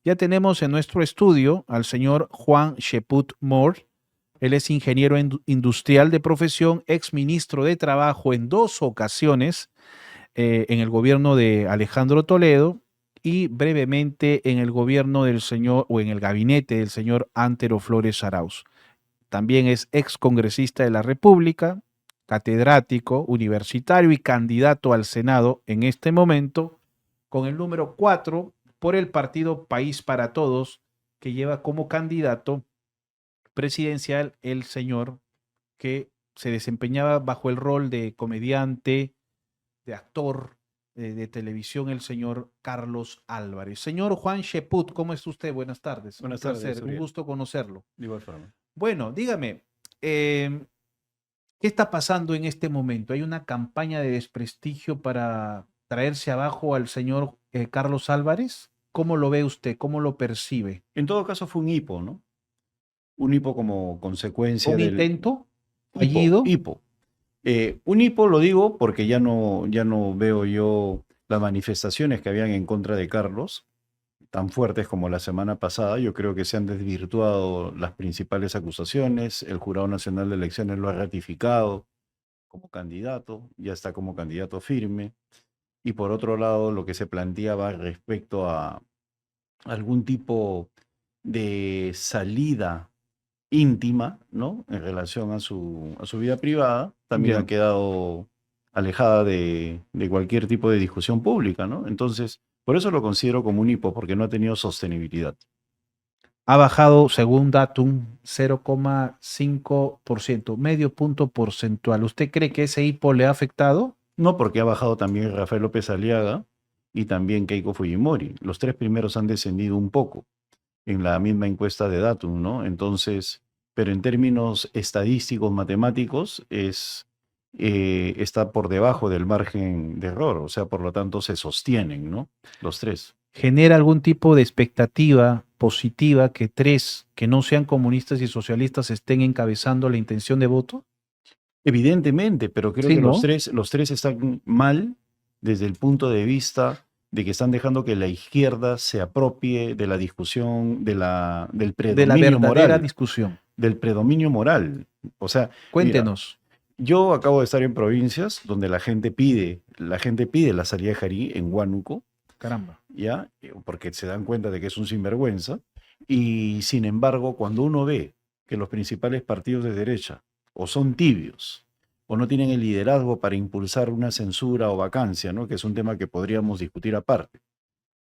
Ya tenemos en nuestro estudio al señor Juan Sheput Moore. Él es ingeniero industrial de profesión, ex ministro de Trabajo en 2 ocasiones en el gobierno de Alejandro Toledo y brevemente en el gobierno del señor o en el gabinete del señor Antero Flores Arauz. También es ex congresista de la República, catedrático universitario y candidato al Senado en este momento con el número 4 por el partido País para Todos, que lleva como candidato presidencial el señor que se desempeñaba bajo el rol de comediante, de actor de televisión, el señor Carlos Álvarez. Señor Juan Sheput, ¿cómo está usted? Buenas tardes. Buenas Un placer, tardes, un Uriel. gusto conocerlo. De igual forma. Bueno, dígame, ¿qué está pasando en este momento? ¿Hay una campaña de desprestigio para traerse abajo al señor Carlos Álvarez? ¿Cómo lo ve usted? ¿Cómo lo percibe? En todo caso fue un hipo, ¿no? Un hipo como consecuencia ¿Un del intento hipo, fallido? hipo. Un hipo lo digo porque ya no veo yo las manifestaciones que habían en contra de Carlos, tan fuertes como la semana pasada. Yo creo que se han desvirtuado las principales acusaciones. El Jurado Nacional de Elecciones lo ha ratificado como candidato, ya está como candidato firme. Y por otro lado, lo que se planteaba respecto a algún tipo de salida íntima, ¿no? En relación a su vida privada, también ha Ya. quedado alejada de cualquier tipo de discusión pública, ¿no? Entonces, por eso lo considero como un hipo, porque no ha tenido sostenibilidad. Ha bajado, según Datum, 0,5%, medio punto porcentual. ¿Usted cree que ese hipo le ha afectado? No, porque ha bajado también Rafael López Aliaga y también Keiko Fujimori. Los tres primeros han descendido un poco en la misma encuesta de Datum, ¿no? Entonces, pero en términos estadísticos, matemáticos, está por debajo del margen de error, o sea, por lo tanto se sostienen, ¿no? Los tres. ¿Genera algún tipo de expectativa positiva que tres que no sean comunistas y socialistas estén encabezando la intención de voto? Evidentemente, pero creo Sí, que los ¿no? tres, los tres están mal desde el punto de vista de que están dejando que la izquierda se apropie de la discusión del De la predominio verdadera moral, discusión. del predominio moral. O sea, mira, Cuéntenos. yo acabo de estar en provincias donde la gente pide la salida de Jari en Huánuco, Caramba. ¿ya? Porque se dan cuenta de que es un sinvergüenza. Y sin embargo, cuando uno ve que los principales partidos de derecha o son tibios o no tienen el liderazgo para impulsar una censura o vacancia, ¿no? Que es un tema que podríamos discutir aparte,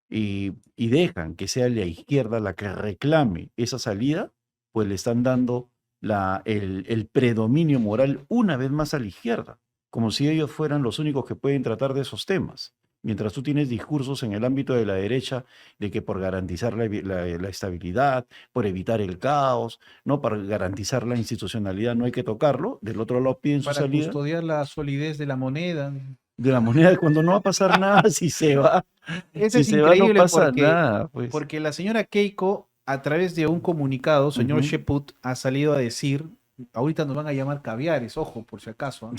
y dejan que sea la izquierda la que reclame esa salida, pues le están dando el predominio moral una vez más a la izquierda, como si ellos fueran los únicos que pueden tratar de esos temas. Mientras tú tienes discursos en el ámbito de la derecha de que por garantizar la estabilidad, por evitar el caos, ¿no? Para garantizar la institucionalidad no hay que tocarlo, del otro lado piden su Para salida custodiar la solidez de la moneda. de la moneda cuando no va a pasar nada si se va. Eso Si es se va no increíble pasa nada, pues. porque la señora Keiko, a través de un comunicado, señor Ujú. Sheput, ha salido a decir, ahorita nos van a llamar caviares, ojo, por si acaso, ¿ah?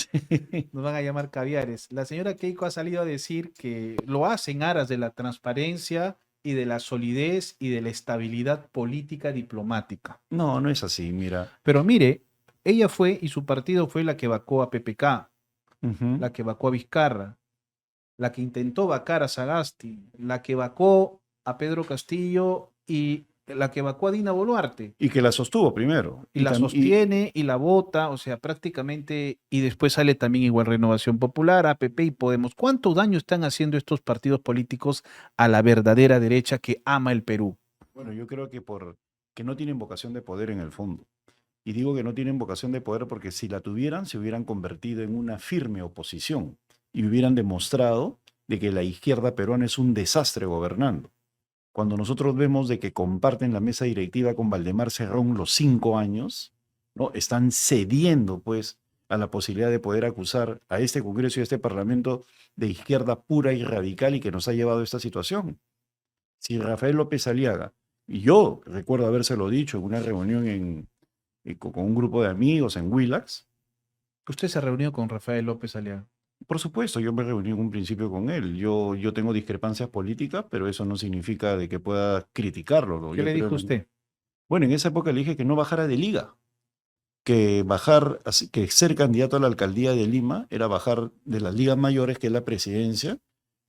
Nos van a llamar caviares. La señora Keiko ha salido a decir que lo hace en aras de la transparencia y de la solidez y de la estabilidad política diplomática. No, no es así, mira. Pero mire, ella fue y su partido fue la que vacó a PPK, Ujú. la que vacó a Vizcarra, la que intentó vacar a Sagasti, la que vacó a Pedro Castillo y la que vacó a Dina Boluarte. Y que la sostuvo primero. Y la sostiene y la vota, o sea, prácticamente, y después sale también igual Renovación Popular, APP y Podemos. ¿Cuánto daño están haciendo estos partidos políticos a la verdadera derecha que ama el Perú? Bueno, yo creo que no tienen vocación de poder en el fondo. Y digo que no tienen vocación de poder porque si la tuvieran, se hubieran convertido en una firme oposición y hubieran demostrado de que la izquierda peruana es un desastre gobernando. Cuando nosotros vemos de que comparten la mesa directiva con Valdemar Cerrón los 5 años, ¿no? Están cediendo, pues, a la posibilidad de poder acusar a este Congreso y a este Parlamento de izquierda pura y radical y que nos ha llevado a esta situación. Si Rafael López Aliaga, y yo recuerdo habérselo dicho en una reunión con un grupo de amigos en Willax, Usted se reunió con Rafael López Aliaga. Por supuesto, yo me reuní en un principio con él. Yo tengo discrepancias políticas, pero eso no significa de que pueda criticarlo, ¿no? ¿Qué Yo le creo dijo que... usted? Bueno, en esa época le dije que no bajara de liga, que bajar, que ser candidato a la alcaldía de Lima era bajar de las ligas mayores, que es la presidencia,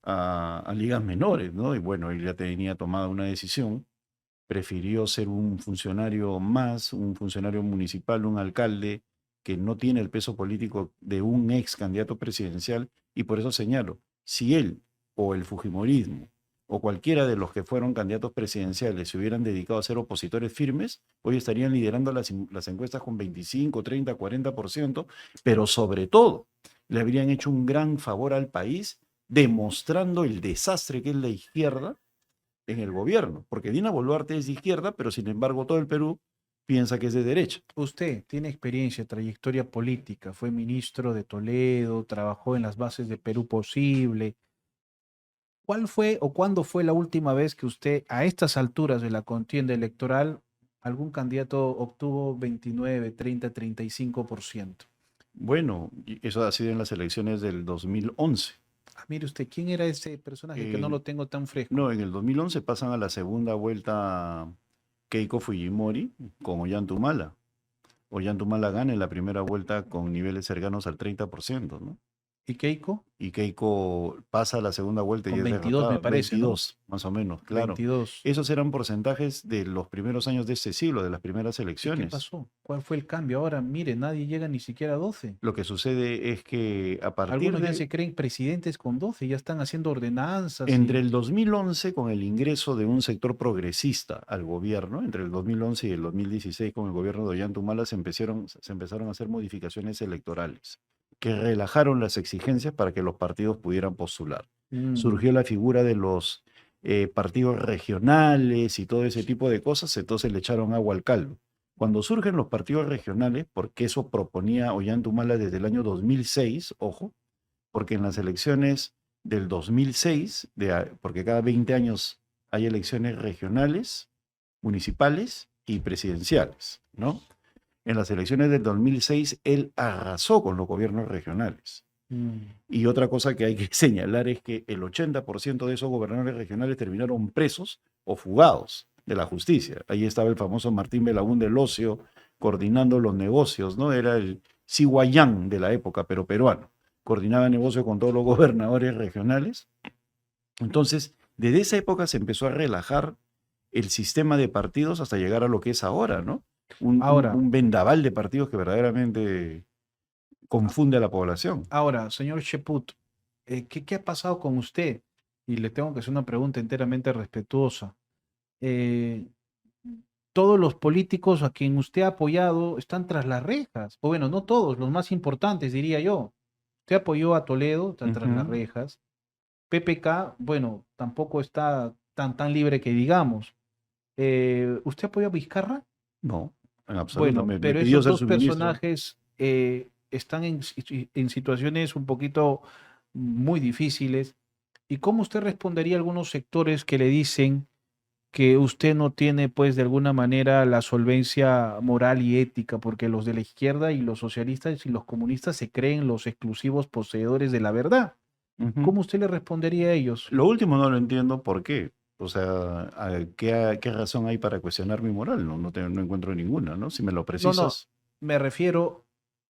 a ligas menores, ¿no? Y bueno, él ya tenía tomada una decisión, prefirió ser un funcionario más, un funcionario municipal, un alcalde que no tiene el peso político de un ex candidato presidencial, y por eso señalo, si él o el fujimorismo o cualquiera de los que fueron candidatos presidenciales se hubieran dedicado a ser opositores firmes, hoy estarían liderando las encuestas con 25, 30, 40%, pero sobre todo le habrían hecho un gran favor al país demostrando el desastre que es la izquierda en el gobierno, porque Dina Boluarte es de izquierda, pero sin embargo todo el Perú piensa que es de derecha. Usted tiene experiencia, trayectoria política, fue ministro de Toledo, trabajó en las bases de Perú Posible. ¿Cuál fue o cuándo fue la última vez que usted, a estas alturas de la contienda electoral, algún candidato obtuvo 29, 30, 35%? Bueno, y eso ha sido en las elecciones del 2011. Ah, mire usted, ¿quién era ese personaje que no En- lo tengo tan fresco? no, en el 2011 pasan a la segunda vuelta Keiko Fujimori con Ollanta Humala. Ollanta Humala gana en la primera vuelta con niveles cercanos al 30%, ¿no? ¿Y Keiko? Y Keiko pasa a la segunda vuelta y Con es 22 me derrotada, parece, ¿no? 22 más o menos, claro. 22. Esos eran porcentajes de los primeros años de este siglo, de las primeras ¿Y qué elecciones. pasó? ¿Cuál fue el cambio? Ahora, mire, nadie llega ni siquiera a 12. Lo que sucede es que a partir Algunos ya del, se creen presidentes con 12, ya están haciendo ordenanzas entre y... el 2011, con el ingreso de un sector progresista al gobierno, entre el 2011 y el 2016, con el gobierno de Ollanta Humala, se empezaron a hacer modificaciones electorales que relajaron las exigencias para que los partidos pudieran postular. Mm, Surgió la figura de los partidos regionales y todo ese tipo de cosas, entonces le echaron agua al caldo. Cuando surgen los partidos regionales, porque eso proponía Ollanta Humala desde el año 2006, ojo, porque en las elecciones del 2006, porque cada 20 años hay elecciones regionales, municipales y presidenciales, ¿no? En las elecciones del 2006, él arrasó con los gobiernos regionales. mm. Y otra cosa que hay que señalar es que el 80% de esos gobernadores regionales terminaron presos o fugados de la justicia. Ahí estaba el famoso Martín Belaúnde del Ocio coordinando los negocios, ¿no? Era el Siguayán de la época, pero peruano. Coordinaba negocios con todos los gobernadores regionales. Entonces, desde esa época se empezó a relajar el sistema de partidos hasta llegar a lo que es ahora, ¿no? Ahora, Un vendaval de partidos que verdaderamente confunde a la población. ahora, señor Sheput, ¿qué ha pasado con usted? Y le tengo que hacer una pregunta enteramente respetuosa. Eh, todos los políticos a quien usted ha apoyado están tras las rejas. O bueno, no todos, los más importantes, diría yo. Usted apoyó a Toledo, está tras las Ujú. rejas. PPK, bueno, tampoco está tan libre que digamos. ¿Usted apoyó a Vizcarra? No, en absoluto. Bueno, Me pero pidió esos ser dos su ministro. personajes están en situaciones un poquito muy difíciles. ¿Y cómo usted respondería a algunos sectores que le dicen que usted no tiene, pues, de alguna manera la solvencia moral y ética, porque los de la izquierda y los socialistas y los comunistas se creen los exclusivos poseedores de la verdad? Ujú. ¿Cómo usted le respondería a ellos? Lo último no lo entiendo por qué. O sea, ¿qué razón hay para cuestionar mi moral? No encuentro ninguna, ¿no? Si me lo No, no, precisas. me refiero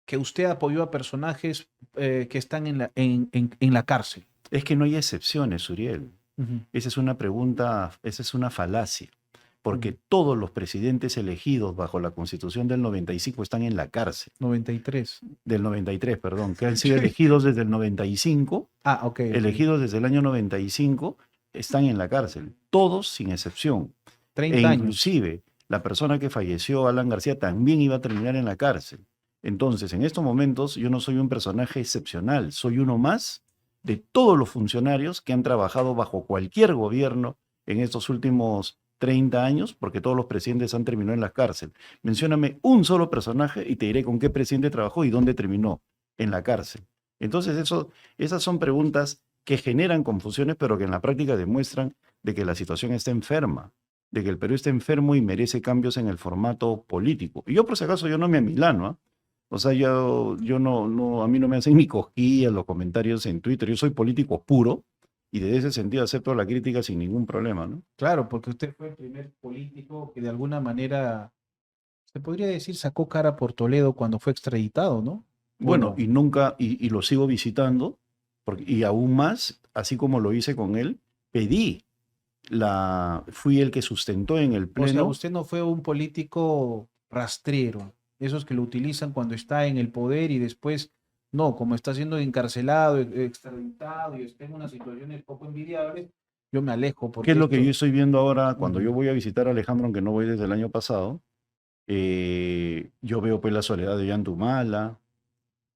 que usted apoyó a personajes que están en la cárcel. Es que no hay excepciones, Uriel. Ujú, Esa es una pregunta, esa es una falacia. ujú. Porque todos los presidentes elegidos bajo la Constitución del 95 están en la cárcel. 93. Del 93, perdón, que han sido elegidos desde el 95, Ah, ok, ok. elegidos desde el año 95, están en la cárcel. Todos sin excepción. E 30 años. inclusive la persona que falleció, Alan García, también iba a terminar en la cárcel. Entonces, en estos momentos yo no soy un personaje excepcional, soy uno más de todos los funcionarios que han trabajado bajo cualquier gobierno en estos últimos 30 años, porque todos los presidentes han terminado en la cárcel. Mencióname un solo personaje y te diré con qué presidente trabajó y dónde terminó en la cárcel. Entonces, esas son preguntas que generan confusiones, pero que en la práctica demuestran de que la situación está enferma, de que el Perú está enfermo y merece cambios en el formato político. Y yo, por si acaso, yo no me amilano, ¿ah? O sea, yo a mí no me hacen ni cosquillas los comentarios en Twitter. Yo soy político puro y desde ese sentido acepto la crítica sin ningún problema, ¿no? Claro, porque usted fue el primer político que de alguna manera, se podría decir, sacó cara por Toledo cuando fue extraditado, ¿no? ¿O Bueno, no? y nunca, y lo sigo visitando, y aún más, así como lo hice con él, fui el que sustentó en el O sea, Pleno. usted no fue un político rastrero, esos que lo utilizan cuando está en el poder y después, no, como está siendo encarcelado, extraditado y está en unas situaciones poco envidiables, yo me alejo ¿Qué es porque lo que yo esto, estoy viendo ahora cuando yo ujú, voy a visitar a Alejandro, aunque no voy desde el año pasado? Yo veo pues la soledad de Yantumala,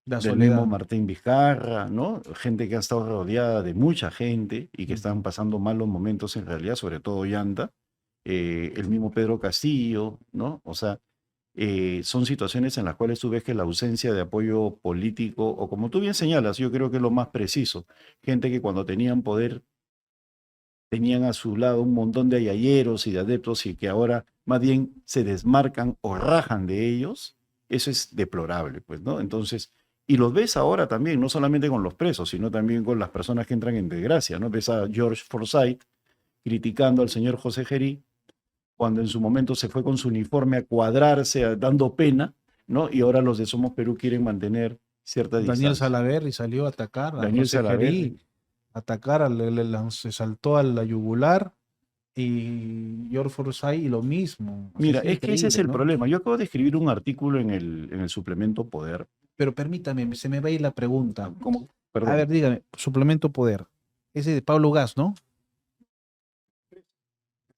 la del mismo soledad. Martín Vizcarra, ¿no? Gente que ha estado rodeada de mucha gente y que están Ujú. pasando malos momentos en realidad, sobre todo Yanta, el mismo Pedro Castillo, ¿no? O sea, son situaciones en las cuales tú ves que la ausencia de apoyo político, o como tú bien señalas, yo creo que es lo más preciso, gente que cuando tenían poder tenían a su lado un montón de ayayeros y de adeptos y que ahora más bien se desmarcan o rajan de ellos, eso es deplorable, pues, ¿no? Entonces, y los ves ahora también, no solamente con los presos, sino también con las personas que entran en desgracia, ¿no? Ves a George Forsyth criticando al señor José Gerí cuando en su momento se fue con su uniforme a cuadrarse, dando pena, ¿no? Y ahora los de Somos Perú quieren mantener cierta Daniel distancia. Salaverry salió a atacar a Daniel José Salaverry. Gerí, atacar, se saltó a la yugular y George Forsyth y lo mismo. O sea, Mira, es es que ese es increíble, el ¿no? problema. Yo acabo de escribir un artículo en el suplemento Poder. Pero permítame, se me va a ir la pregunta. ¿Cómo? A Perdón. ver, dígame, suplemento Poder. Ese de Pablo Gas, ¿no?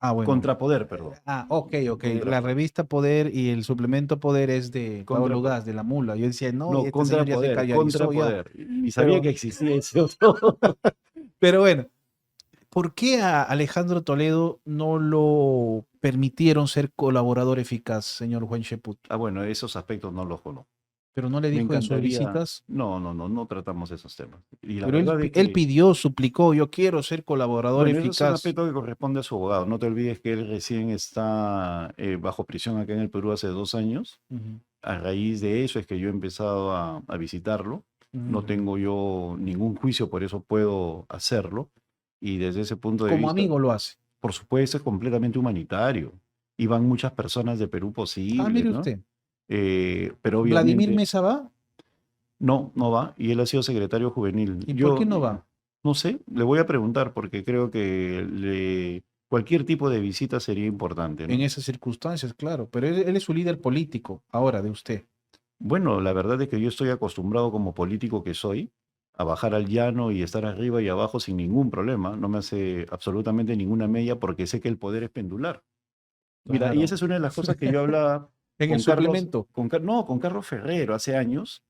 Ah, bueno. Contrapoder, perdón. Ah, ok, ok. La Contrapoder. revista Poder y el suplemento Poder es de Pablo Contrapoder. Gas, de la mula. Yo decía, no, y No, este señor ya se contrapoder, callarizó ya. contrapoder. Y sabía que Pero, existía ese otro. pero bueno, ¿por qué a Alejandro Toledo no lo permitieron ser colaborador eficaz, señor Juan Sheput? Ah, bueno, esos aspectos no los conozco. Pero no le Me dijo en sus encantaría. visitas. No, no, no, no tratamos esos temas. Y la Pero verdad es él que, pidió, suplicó, yo quiero ser colaborador bueno, eso es un eficaz. aspecto que corresponde a su abogado. No te olvides que él recién está bajo prisión acá en el Perú hace 2 años. Ujú, A raíz de eso es que yo he empezado a visitarlo. No ujú. tengo yo ningún juicio, por eso puedo hacerlo. Y desde ese punto de Como vista, amigo lo hace. por supuesto, es completamente humanitario. Y van muchas personas de Perú Ah, posibles, mire ¿no? usted. Pero Vladimir obviamente Mesa va. no, no va. Y él ha sido secretario juvenil. ¿Y por Yo qué no va? no sé, le voy a preguntar porque creo que cualquier tipo de visita sería importante, En ¿no? esas circunstancias, claro. Pero él es su líder político, ahora, de usted. Bueno, la verdad es que yo estoy acostumbrado como político que soy a bajar al llano y estar arriba y abajo sin ningún problema. No me hace absolutamente ninguna mella porque sé que el poder es pendular. Mira, y esa Claro. es una de las cosas que yo hablaba En el con Carlos, suplemento. no, con Carlos Ferrero hace años.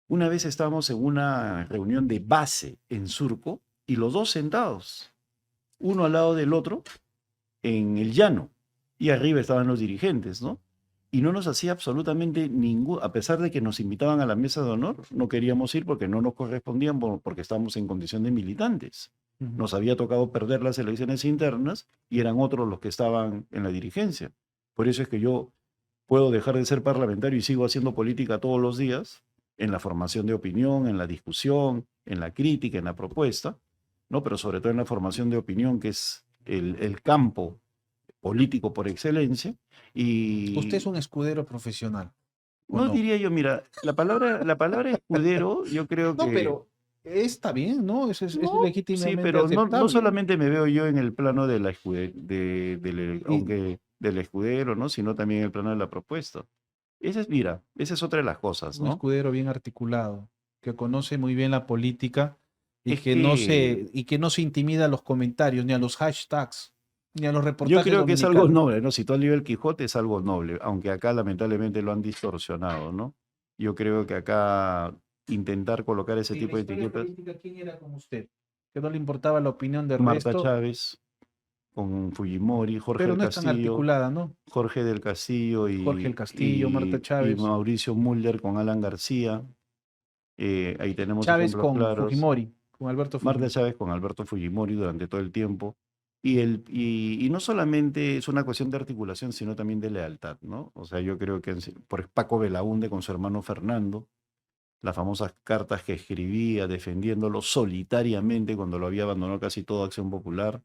Una vez estábamos en una reunión de base en Surco y los dos sentados, uno al lado del otro, en el llano. Y arriba estaban los dirigentes, ¿no? Y no nos hacía absolutamente ningún, a pesar de que nos invitaban a la mesa de honor, no queríamos ir porque no nos correspondían porque estábamos en condición de militantes. Ujú. Nos había tocado perder las elecciones internas y eran otros los que estaban en la dirigencia. Por eso es que yo puedo dejar de ser parlamentario y sigo haciendo política todos los días, en la formación de opinión, en la discusión, en la crítica, en la propuesta, ¿no? Pero sobre todo en la formación de opinión, que es el campo político por excelencia. Usted es Y un escudero profesional, ¿o no no? diría yo, mira, la palabra escudero, yo creo No, que pero está bien, ¿no? Es no, sí, legítimamente pero no aceptable. solamente me veo yo en el plano de la Y aunque del escudero, ¿no? Sino también en el plano de la propuesta. Mira, esa es otra de las cosas, un ¿no? escudero bien articulado, que conoce muy bien la política Es que y que no se intimida a los comentarios, ni a los hashtags, ni a los yo reportajes creo que es algo dominicales. noble, ¿no? Si tú has leído el Quijote es algo noble, aunque acá lamentablemente lo han distorsionado, ¿no? Yo creo que acá intentar colocar ese En la tipo de historia etiquetas, política, ¿quién era como usted? Que no le importaba la opinión del Marta resto, Chávez con Fujimori, pero no es tan articulada, ¿no? Jorge del Castillo Jorge el Castillo, Marta y Chávez, Mauricio Mulder con Alan García. Ahí tenemos Chávez ejemplos con claros. Fujimori, con Alberto Marta Fujimori. Chávez con Alberto Fujimori durante todo el tiempo. Y no solamente es una cuestión de articulación, sino también de lealtad, ¿no? O sea, yo creo que por Paco Belaúnde con su hermano Fernando, las famosas cartas que escribía defendiéndolo solitariamente cuando lo había abandonado casi toda Acción Popular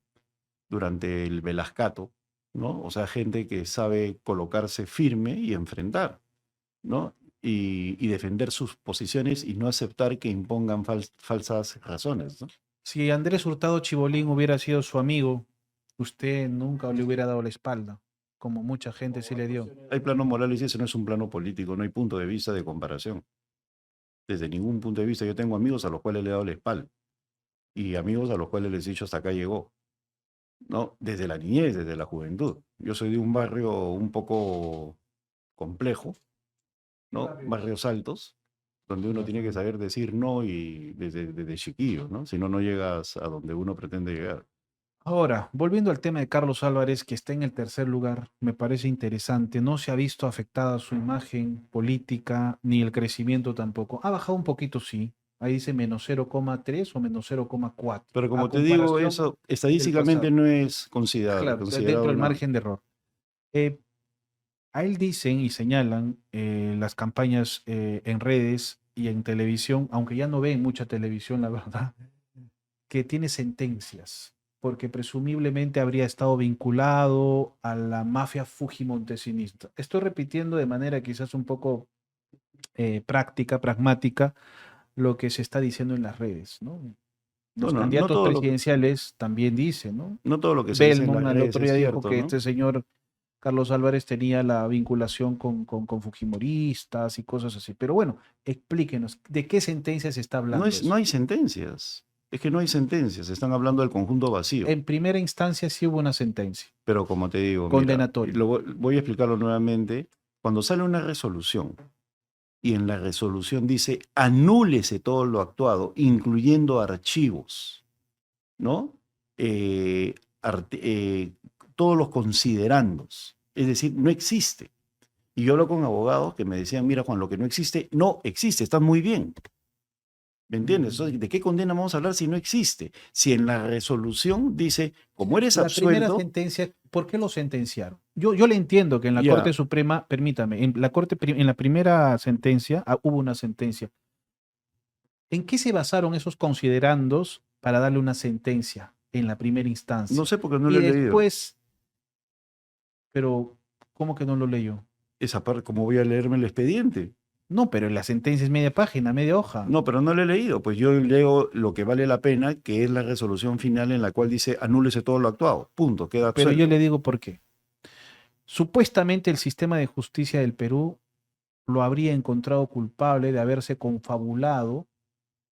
durante el Velascato, ¿no? O sea, gente que sabe colocarse firme y enfrentar, ¿no? Y defender sus posiciones y no aceptar que impongan falsas razones, ¿no? Si Andrés Hurtado Chibolín hubiera sido su amigo, usted nunca le hubiera dado la espalda, como mucha gente sí le dio. Hay plano moral y ese no es un plano político, no hay punto de vista de comparación. Desde ningún punto de vista, yo tengo amigos a los cuales le he dado la espalda y amigos a los cuales les he dicho hasta acá llegó, ¿no? Desde la niñez, desde la juventud. Yo soy de un barrio un poco complejo, ¿no? Barrios altos, donde uno tiene que saber decir no y desde chiquillo, ¿no? Si no, no llegas a donde uno pretende llegar. Ahora, volviendo al tema de Carlos Álvarez, que está en el tercer lugar, me parece interesante. No se ha visto afectada su imagen política ni el crecimiento tampoco. Ha bajado un poquito, sí. Ahí dice menos 0,3 o menos 0,4. Pero A como te digo, comparación eso del estadísticamente pasado. no es considerado, Claro, dentro considerado del una... margen de error. Eh, a él dicen y señalan las campañas en redes y en televisión, aunque ya no ven mucha televisión, la verdad, que tiene sentencias, porque presumiblemente habría estado vinculado a la mafia fujimontesinista. Estoy repitiendo de manera quizás un poco práctica, pragmática, lo que se está diciendo en las redes, ¿no? Los Bueno, no candidatos todo lo que, presidenciales también dicen, ¿no? no todo lo que se dice en Belmont las al redes otro es día dijo cierto, que ¿no? este señor Carlos Álvarez tenía la vinculación con fujimoristas y cosas así. Pero bueno, explíquenos, ¿de qué sentencia se está hablando No eso? hay sentencias. Es que no hay sentencias. Están hablando del conjunto vacío. En primera instancia sí hubo una sentencia Pero como te digo, mira, condenatoria. voy a explicarlo nuevamente. Cuando sale una resolución y en la resolución dice anúlese todo lo actuado, incluyendo archivos, ¿no? Eh, arte- eh, todos los considerandos. Es decir, no existe. Y yo hablo con abogados que me decían, mira Juan, lo que no existe, no existe, está muy bien. ¿Me entiendes? Entonces, ¿de qué condena vamos a hablar si no existe? Si en la resolución dice, como eres La primera absuelto, sentencia, ¿por qué lo sentenciaron? Yo le entiendo que en la ya, Corte Suprema, permítame, en la primera sentencia hubo una sentencia. ¿En qué se basaron esos considerandos para darle una sentencia en la primera no instancia? sé por qué no lo Y he leído. después, pero ¿cómo que no lo leyó? Esa parte, ¿cómo voy a leerme el expediente? No, pero la sentencia es media página, media hoja. No, pero no lo he leído. Pues yo leo lo que vale la pena, que es la resolución final en la cual dice anúlese todo lo actuado. Punto, queda Pero yo absuelto. le digo por qué. Supuestamente el sistema de justicia del Perú lo habría encontrado culpable de haberse confabulado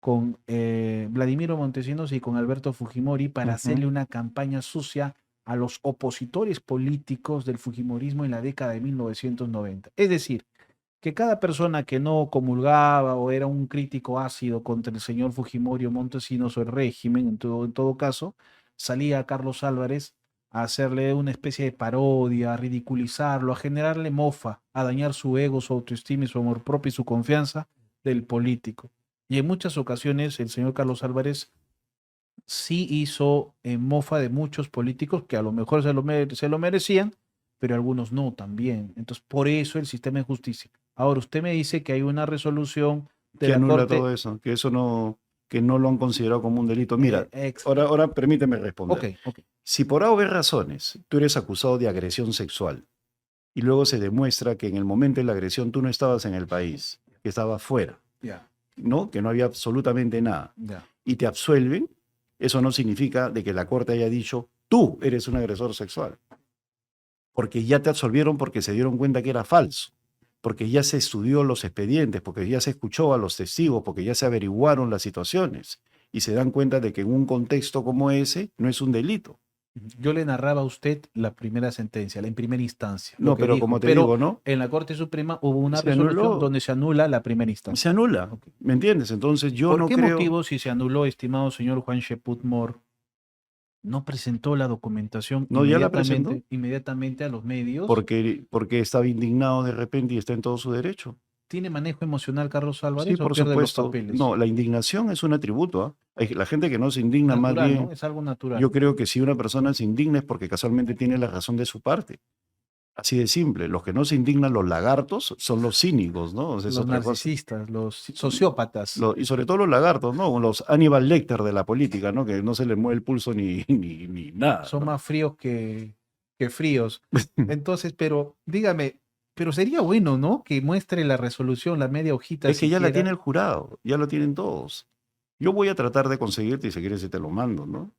con Vladimiro Montesinos y con Alberto Fujimori para Ujú. hacerle una campaña sucia a los opositores políticos del Fujimorismo en la década de 1990. Es decir, que cada persona que no comulgaba o era un crítico ácido contra el señor Fujimori o Montesinos o el régimen, en todo caso, salía a Carlos Álvarez a hacerle una especie de parodia, a ridiculizarlo, a generarle mofa, a dañar su ego, su autoestima y su amor propio y su confianza del político. Y en muchas ocasiones el señor Carlos Álvarez sí hizo mofa de muchos políticos que a lo mejor se lo merecían, pero algunos no también. Entonces, por eso el sistema de justicia. Ahora, usted me dice que hay una resolución de Que la anula Corte. todo eso, que eso no, que no lo han considerado como un delito. Mira, Ex, ahora permíteme ok, responder. ok. Si por A o B razones tú eres acusado de agresión sexual y luego se demuestra que en el momento de la agresión tú no estabas en el país, que estabas fuera, Ya, ¿no? Que no había absolutamente nada, ya. y te absuelven, eso no significa de que la corte haya dicho, tú eres un agresor sexual, porque ya te absolvieron porque se dieron cuenta que era falso, porque ya se estudió los expedientes, porque ya se escuchó a los testigos, porque ya se averiguaron las situaciones y se dan cuenta de que en un contexto como ese no es un delito. Yo le narraba a usted la primera sentencia, la en primera instancia, lo No, que pero como dijo, te pero digo, ¿no? en la Corte Suprema hubo una Se resolución anuló, donde se anula la primera instancia. se anula, Ok. ¿me entiendes? Entonces yo ¿Por no qué creo, motivo, si se anuló, estimado señor Juan Sheput Mor, no presentó la documentación no, ya la presentó, inmediatamente a los medios? porque estaba indignado de repente y está en todo su derecho. ¿Tiene manejo emocional Carlos Sí, Álvarez o por pierde los supuesto. papeles? No, la indignación es un atributo, ¿ah? La gente que no se indigna más Natural, bien, ¿no? Es algo natural. yo creo que si una persona se indigna es porque casualmente tiene la razón de su parte. Así de simple. Los que no se indignan, los lagartos, son los cínicos, ¿no? O sea, es Los otra cosa. narcisistas, los sociópatas. Y sobre todo los lagartos, ¿no? Los Aníbal Lecter de la política, ¿no? Que no se le mueve el pulso ni nada, Son ¿no? más fríos que fríos. Entonces, pero dígame, pero sería bueno, ¿no? Que muestre la resolución, la media hojita Es que ya la siquiera, tiene el jurado, ya lo tienen todos. Yo voy a tratar de conseguirte y si quieres te lo mando, ¿no?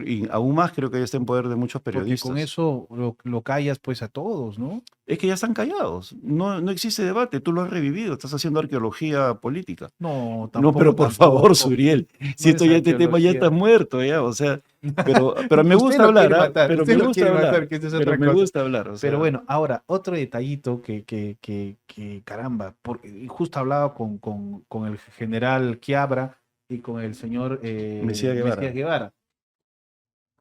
Y aún más creo que ya está en poder de muchos porque con periodistas. eso lo callas pues a todos, ¿no? Es que ya están callados. No, no existe debate. Tú lo has revivido. Estás haciendo arqueología política. No, No, pero tampoco, por favor, tampoco. Suriel, No si es este tema ya está arqueología. muerto, ya, o sea, pero me Usted gusta lo quiere hablar, ¿ah? matar, Pero usted me lo gusta quiere hablar, matar, que eso es pero otra me cosa. gusta hablar, o Pero sea, bueno, ahora, otro detallito que caramba, porque justo hablaba con el general Quiabra y con el señor Mesías Guevara. Mesías Guevara.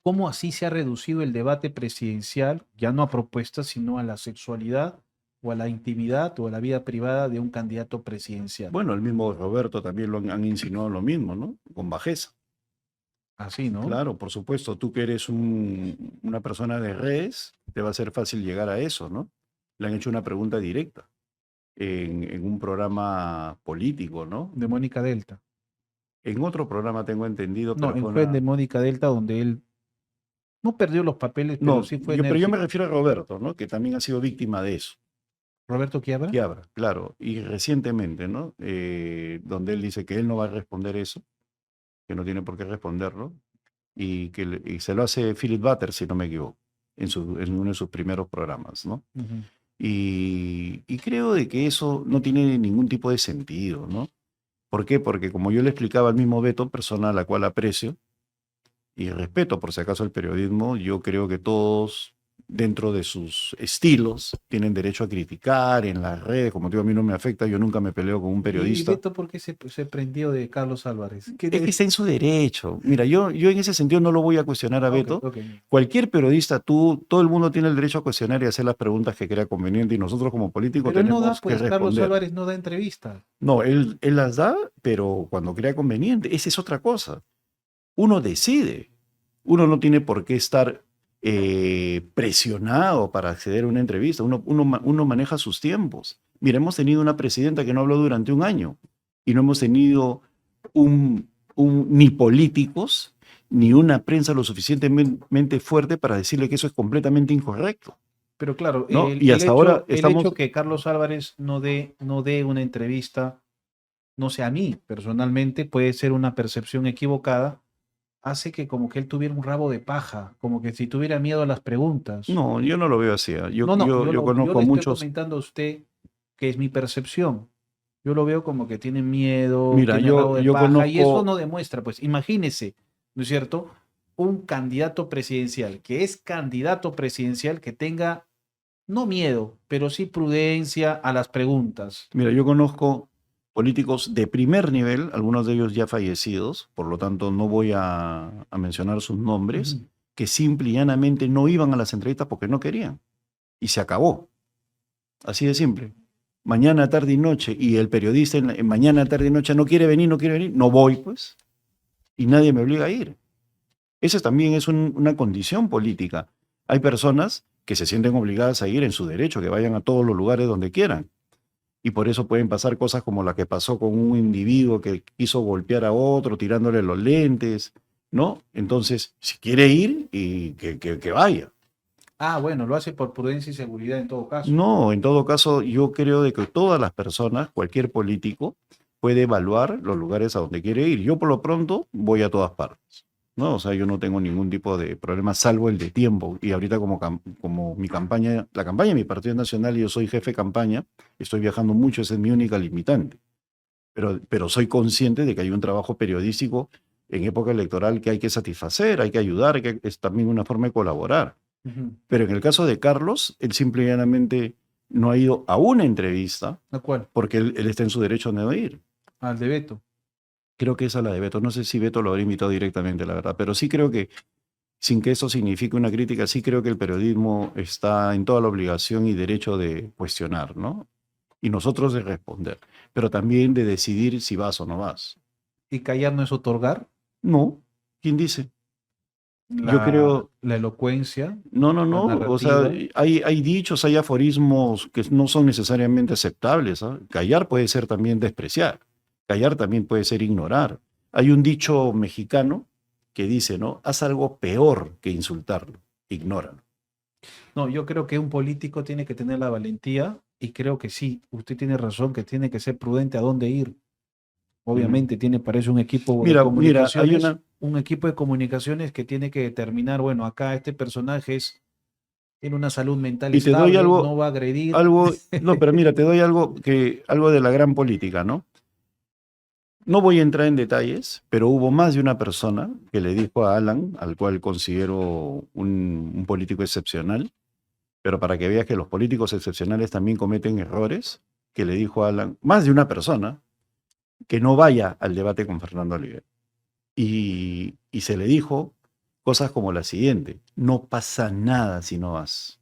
¿Cómo así se ha reducido el debate presidencial, ya no a propuestas, sino a la sexualidad o a la intimidad o a la vida privada de un candidato presidencial? Bueno, el mismo Roberto también han insinuado lo mismo, ¿no? Con bajeza. Así, ¿no? Claro, por supuesto, tú que eres una persona de redes, te va a ser fácil llegar a eso, ¿no? Le han hecho una pregunta directa en un programa político, ¿no? De Mónica Delta. En otro programa tengo entendido, No, pero en fue Juez de una... Mónica Delta, donde él no perdió los papeles, pero No, sí fue pero yo me enérgico. refiero a Roberto, ¿no? Que también ha sido víctima de eso. Roberto Quiabra. Quiabra, claro, y recientemente, ¿no? Donde él dice que él no va a responder eso, que no tiene por qué responderlo, y se lo hace Philip Butter, si no me equivoco, en uno de sus primeros programas, ¿no? Ujú. Y creo de que eso no tiene ningún tipo de sentido, ¿no? ¿Por qué? Porque como yo le explicaba al mismo Beto, persona a la cual aprecio y respeto por si acaso el periodismo, yo creo que todos dentro de sus estilos tienen derecho a criticar en las redes, como te digo, a mí no me afecta, yo nunca me peleo con un ¿Y periodista. Beto por qué se prendió de Carlos Álvarez? Es que está en su derecho. Mira, yo en ese sentido no lo voy a cuestionar a Ok, Beto. ok. Cualquier periodista, todo el mundo tiene el derecho a cuestionar y hacer las preguntas que crea conveniente y nosotros como políticos Pero él no da, tenemos que pues Carlos responder. Álvarez no da entrevista. No, él las da, pero cuando crea conveniente, esa es otra cosa. Uno decide. Uno no tiene por qué estar presionado para acceder a una entrevista. Uno maneja sus tiempos. Mira, hemos tenido una presidenta que no habló durante un año y no hemos tenido ni políticos ni una prensa lo suficientemente fuerte para decirle que eso es completamente incorrecto, Pero claro, ¿no? Y hasta ahora el estamos... hecho que Carlos Álvarez no dé una entrevista, no sé, a mí personalmente, puede ser una percepción equivocada, hace que como que él tuviera un rabo de paja, como que si tuviera miedo a las preguntas. No, yo no lo veo así. ¿Ah? No, no, Yo yo conozco a le estoy muchos... comentando a usted que es mi percepción. Yo lo veo como que tiene miedo, Mira, tiene rabo de yo paja, y eso conozco... no demuestra, pues imagínese, ¿no es cierto? Un candidato presidencial, que es candidato presidencial, que tenga, no miedo, pero sí prudencia a las preguntas. Mira, yo conozco políticos de primer nivel, algunos de ellos ya fallecidos, por lo tanto no voy a mencionar sus nombres, Ujú. que simple y llanamente no iban a las entrevistas porque no querían. Y se acabó. Así de simple. Mañana, tarde y noche, y el periodista en mañana, tarde y noche no quiere venir, no voy, pues. Y nadie me obliga a ir. Esa también es una condición política. Hay personas que se sienten obligadas a ir en su derecho, que vayan a todos los lugares donde quieran. Y por eso pueden pasar cosas como la que pasó con un individuo que quiso golpear a otro tirándole los lentes, ¿no? Entonces, si quiere ir, y que vaya. Ah, bueno, lo hace por prudencia y seguridad en todo caso. No, en todo caso, yo creo de que todas las personas, cualquier político, puede evaluar los lugares a donde quiere ir. Yo por lo pronto voy a todas partes, ¿no? O sea, yo no tengo ningún tipo de problema, salvo el de tiempo. Y ahorita como mi campaña, la campaña de mi partido nacional y yo soy jefe de campaña, estoy viajando mucho, esa es mi única limitante. Pero soy consciente de que hay un trabajo periodístico en época electoral que hay que satisfacer, hay que ayudar, es también una forma de colaborar. Ujú. Pero en el caso de Carlos, él simple y llanamente no ha ido a una entrevista ¿A cuál? porque él está en su derecho de no ir. Al de Beto. Creo que esa es la de Beto. No sé si Beto lo habrá invitado directamente, la verdad. Pero sí creo que, sin que eso signifique una crítica, sí creo que el periodismo está en toda la obligación y derecho de cuestionar, ¿no? y nosotros de responder, pero también de decidir si vas o no vas. ¿Y callar no es otorgar? No, ¿quién dice? Yo creo, La elocuencia, la no, o sea, narrativa. hay dichos, hay aforismos que no son necesariamente aceptables, ¿ah? Callar puede ser también despreciar, callar también puede ser ignorar. Hay un dicho mexicano que dice, ¿no? Haz algo peor que insultarlo, ignóralo. No, yo creo que un político tiene que tener la valentía y creo que sí, usted tiene razón, que tiene que ser prudente a dónde ir. Mm. Obviamente tiene para eso Mira, hay una, un equipo de comunicaciones que tiene que determinar, bueno, acá este personaje tiene una salud mental y te doy estable, no va a agredir. no, pero mira, te doy algo de la gran política, ¿no? No voy a entrar en detalles, pero hubo más de una persona que le dijo a Alan, al cual considero un político excepcional, pero para que veas que los políticos excepcionales también cometen errores, que le dijo a Alan, más de una persona, que no vaya al debate con Fernando Oliver. Y se le dijo cosas como la siguiente: no pasa nada si no vas,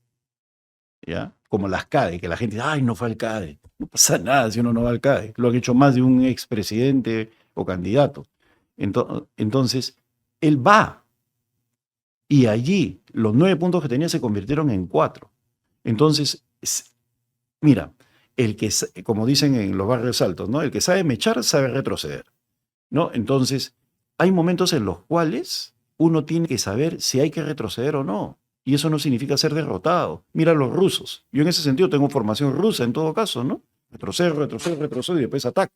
¿ya? Como las CADE, que la gente dice, ay, no fue al CADE. No pasa nada si uno no va al CADE. Lo han hecho más de un expresidente o candidato. Entonces, él va. Y allí los 9 puntos que tenía se convirtieron en 4. Entonces, mira, como dicen en los barrios altos, ¿no? El que sabe mechar sabe retroceder, ¿no? Entonces, hay momentos en los cuales uno tiene que saber si hay que retroceder o no. Y eso no significa ser derrotado. Mira a los rusos. Yo en ese sentido tengo formación rusa en todo caso, ¿no? Retrocedo y después ataco.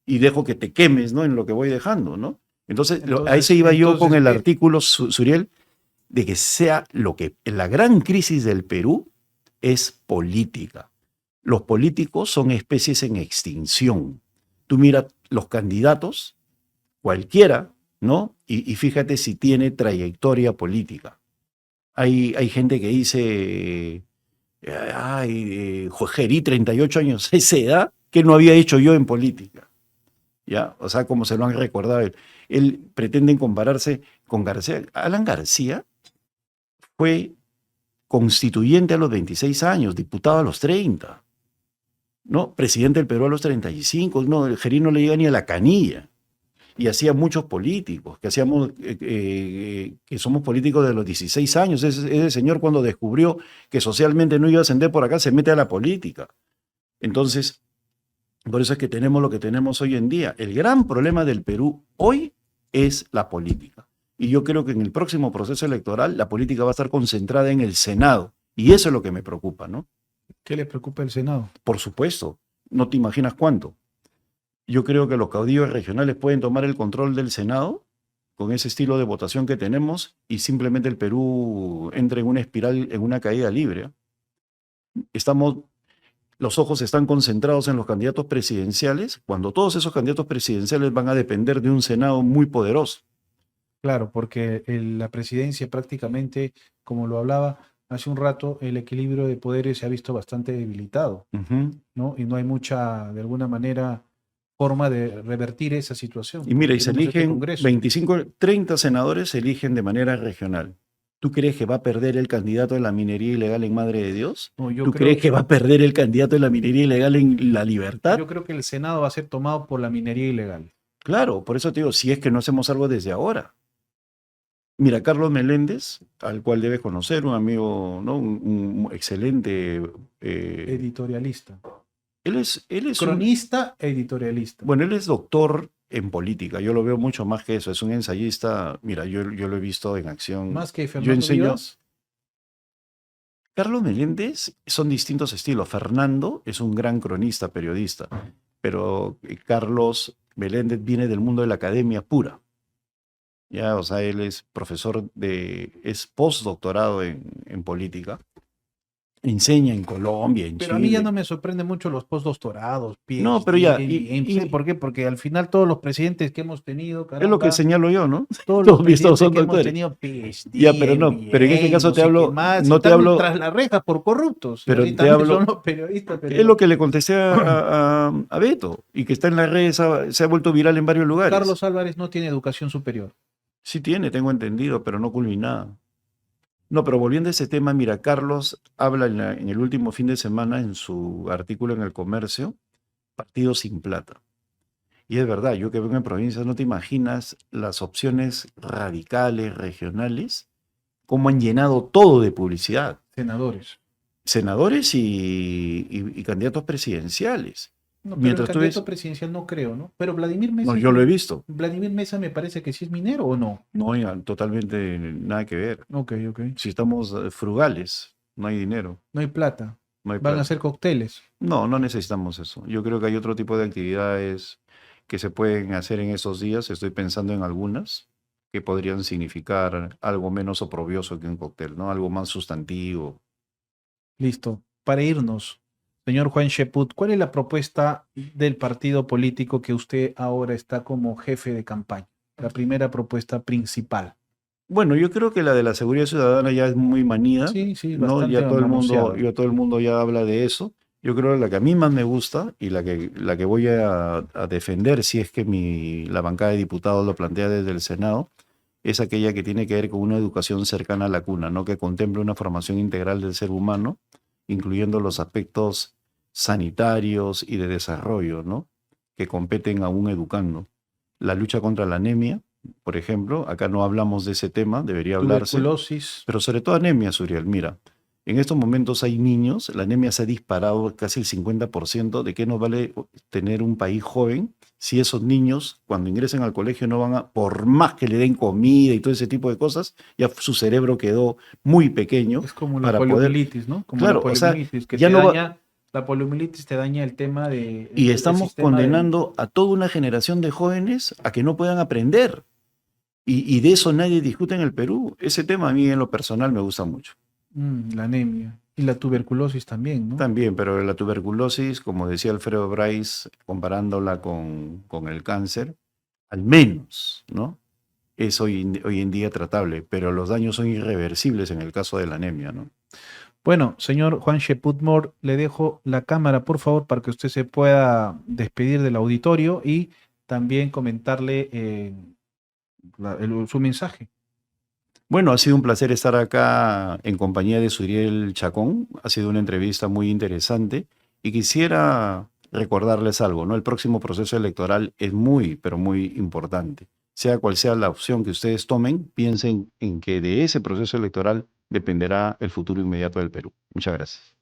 Y dejo que te quemes, ¿no? En lo que voy dejando, ¿no? Entonces a ese iba yo con el artículo, Suriel, de que sea lo que la gran crisis del Perú es política. Los políticos son especies en extinción. Tú mira los candidatos, cualquiera, ¿no? Y fíjate si tiene trayectoria política. Hay gente que dice, ay, Gerí, 38 años, esa edad, que no había hecho yo en política. ¿Ya? O sea, como se lo han recordado. Él pretenden compararse con García. Alan García fue constituyente a los 26 años, diputado a los 30, ¿no? Presidente del Perú a los 35, no, el Gerí no le llega ni a la canilla. Y hacía muchos políticos, que somos políticos de los 16 años. Ese señor, cuando descubrió que socialmente no iba a ascender por acá, se mete a la política. Entonces, por eso es que tenemos lo que tenemos hoy en día. El gran problema del Perú hoy es la política. Y yo creo que en el próximo proceso electoral la política va a estar concentrada en el Senado. Y eso es lo que me preocupa, ¿no? ¿Qué le preocupa el Senado? Por supuesto, no te imaginas cuánto. Yo creo que los caudillos regionales pueden tomar el control del Senado con ese estilo de votación que tenemos y simplemente el Perú entra en una espiral, en una caída libre. Los ojos están concentrados en los candidatos presidenciales, cuando todos esos candidatos presidenciales van a depender de un Senado muy poderoso. Claro, porque la presidencia prácticamente, como lo hablaba hace un rato, el equilibrio de poderes se ha visto bastante debilitado, ¿no? Y no hay mucha, de alguna manera, forma de revertir esa situación. Y mira, y se Tenemos este eligen Congreso. 30 senadores se eligen de manera regional. ¿Tú crees que va a perder el candidato de la minería ilegal en Madre de Dios? No, ¿Tú crees que va a perder el candidato de la minería ilegal en La Libertad? Yo creo que el Senado va a ser tomado por la minería ilegal. Claro, por eso te digo, si es que no hacemos algo desde ahora. Mira, Carlos Meléndez, al cual debes conocer, un amigo, ¿no? un excelente... editorialista. Él es cronista, editorialista. Bueno, él es doctor en política. Yo lo veo mucho más que eso. Es un ensayista. Mira, yo lo he visto en acción. Más que Fernando Vivas. Carlos Meléndez son distintos estilos. Fernando es un gran cronista, periodista, pero Carlos Meléndez viene del mundo de la academia pura. Ya, o sea, él es es postdoctorado en política. Enseña en Colombia, en Chile. Pero a mí ya no me sorprende mucho los postdoctorados. No, pero ya. ¿Por qué? Porque al final todos los presidentes que hemos tenido, caramba, es lo que señalo yo, ¿no? Todos los presidentes que hemos tenido PhD, ya, pero no, pero en este caso te hablo, no te hablo tras la reja por corruptos. Pero te hablo, son los periodistas, es lo que le contesté a Beto, y que está en las redes, se ha vuelto viral en varios lugares. Carlos Álvarez no tiene educación superior. Sí tiene, tengo entendido, pero no culminada. No, pero volviendo a ese tema, mira, Carlos habla en el último fin de semana en su artículo en El Comercio, partido sin plata. Y es verdad, yo que vengo en provincias, no te imaginas las opciones radicales, regionales, cómo han llenado todo de publicidad. Senadores. Senadores y candidatos presidenciales. No, pero el Mientras tú ves, candidato presidencial no creo, ¿no? Pero Vladimir no, Mesa, yo lo he visto, Vladimir Mesa me parece que sí es minero o no. no hay totalmente nada que ver. Ok, ok. Si estamos frugales, no hay dinero, No hay plata. no hay Van a plata. hacer cócteles. No, no necesitamos eso. Yo creo que hay otro tipo de actividades que se pueden hacer en esos días. Estoy pensando en algunas que podrían significar algo menos oprobioso que un cóctel, ¿no? Algo más sustantivo. Listo. Para irnos, señor Juan Sheput, ¿cuál es la propuesta del partido político que usted ahora está como jefe de campaña? La primera propuesta principal. Bueno, yo creo que la de la seguridad ciudadana ya es muy manida, Sí, sí, ¿no? bastante manoseado. Ya todo el mundo ya habla de eso. Yo creo que la que a mí más me gusta y la que voy a defender si es que la bancada de diputados lo plantea desde el Senado, es aquella que tiene que ver con una educación cercana a la cuna, ¿no? Que contemple una formación integral del ser humano, incluyendo los aspectos sanitarios y de desarrollo, ¿no? Que competen a un educando. La lucha contra la anemia, por ejemplo, acá no hablamos de ese tema, debería hablarse, Tuberculosis. pero sobre todo anemia, Suriel. Mira, en estos momentos hay niños, la anemia se ha disparado casi el 50%. ¿De qué nos vale tener un país joven si esos niños, cuando ingresen al colegio, no van a, por más que le den comida y todo ese tipo de cosas, ya su cerebro quedó muy pequeño Es como la para poder, poliomielitis, ¿no? Como la claro, o sea, poliomielitis que ya te no va, daña, la poliomielitis te daña el tema de y el estamos sistema del. condenando a toda una generación de jóvenes a que no puedan aprender. Y de eso nadie discute en el Perú. Ese tema a mí en lo personal me gusta mucho. La anemia y la tuberculosis también, ¿no? También, pero la tuberculosis, como decía Alfredo Bryce, comparándola con el cáncer, al menos, ¿no? Es hoy en día tratable, pero los daños son irreversibles en el caso de la anemia, ¿no? Bueno, señor Juan Sheputmore, le dejo la cámara, por favor, para que usted se pueda despedir del auditorio y también comentarle su mensaje. Bueno, ha sido un placer estar acá en compañía de Suriel Chacón. Ha sido una entrevista muy interesante y quisiera recordarles algo, ¿no? El próximo proceso electoral es muy, pero muy importante. Sea cual sea la opción que ustedes tomen, piensen en que de ese proceso electoral dependerá el futuro inmediato del Perú. Muchas gracias.